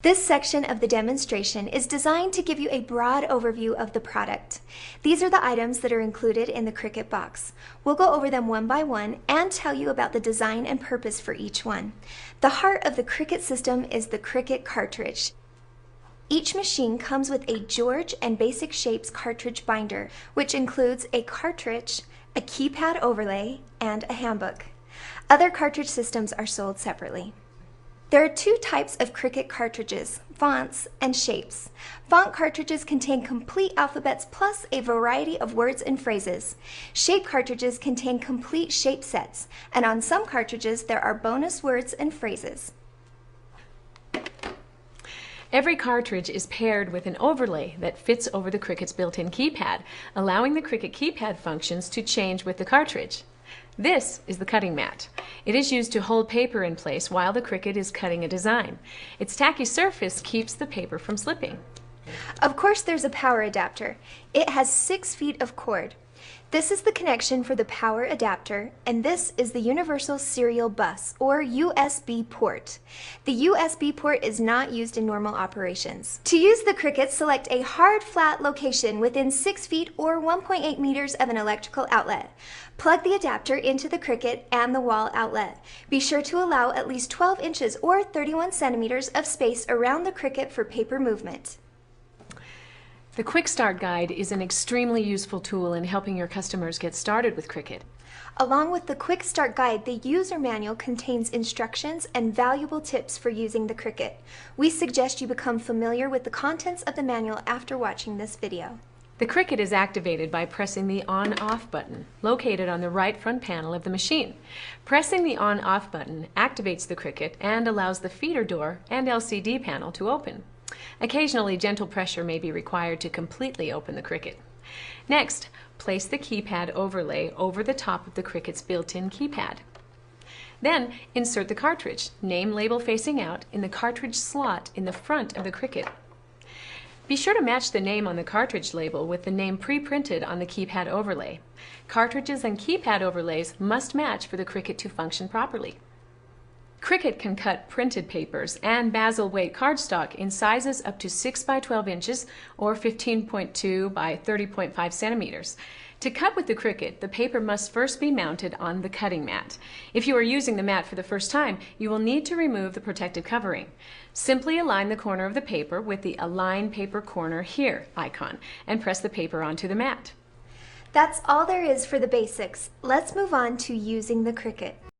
This section of the demonstration is designed to give you a broad overview of the product. These are the items that are included in the Cricut box. We'll go over them one by one and tell you about the design and purpose for each one. The heart of the Cricut system is the Cricut cartridge. Each machine comes with a George and Basic Shapes cartridge binder, which includes a cartridge, a keypad overlay, and a handbook. Other cartridge systems are sold separately. There are two types of Cricut cartridges, fonts and shapes. Font cartridges contain complete alphabets plus a variety of words and phrases. Shape cartridges contain complete shape sets, and on some cartridges there are bonus words and phrases. Every cartridge is paired with an overlay that fits over the Cricut's built-in keypad, allowing the Cricut keypad functions to change with the cartridge. This is the cutting mat. It is used to hold paper in place while the Cricut is cutting a design. Its tacky surface keeps the paper from slipping. Of course, there's a power adapter. It has 6 feet of cord. This is the connection for the power adapter, and this is the Universal Serial Bus, or USB port. The USB port is not used in normal operations. To use the Cricut, select a hard, flat location within 6 feet or 1.8 meters of an electrical outlet. Plug the adapter into the Cricut and the wall outlet. Be sure to allow at least 12 inches or 31 centimeters of space around the Cricut for paper movement. The Quick Start Guide is an extremely useful tool in helping your customers get started with Cricut. Along with the Quick Start Guide, the user manual contains instructions and valuable tips for using the Cricut. We suggest you become familiar with the contents of the manual after watching this video. The Cricut is activated by pressing the On-Off button, located on the right front panel of the machine. Pressing the On-Off button activates the Cricut and allows the feeder door and LCD panel to open. Occasionally, gentle pressure may be required to completely open the Cricut. Next, place the keypad overlay over the top of the Cricut's built-in keypad. Then, insert the cartridge, name label facing out, in the cartridge slot in the front of the Cricut. Be sure to match the name on the cartridge label with the name pre-printed on the keypad overlay. Cartridges and keypad overlays must match for the Cricut to function properly. Cricut can cut printed papers and Basel weight cardstock in sizes up to 6 by 12 inches or 15.2 by 30.5 centimeters. To cut with the Cricut, the paper must first be mounted on the cutting mat. If you are using the mat for the first time, you will need to remove the protective covering. Simply align the corner of the paper with the Align Paper Corner Here icon and press the paper onto the mat. That's all there is for the basics. Let's move on to using the Cricut.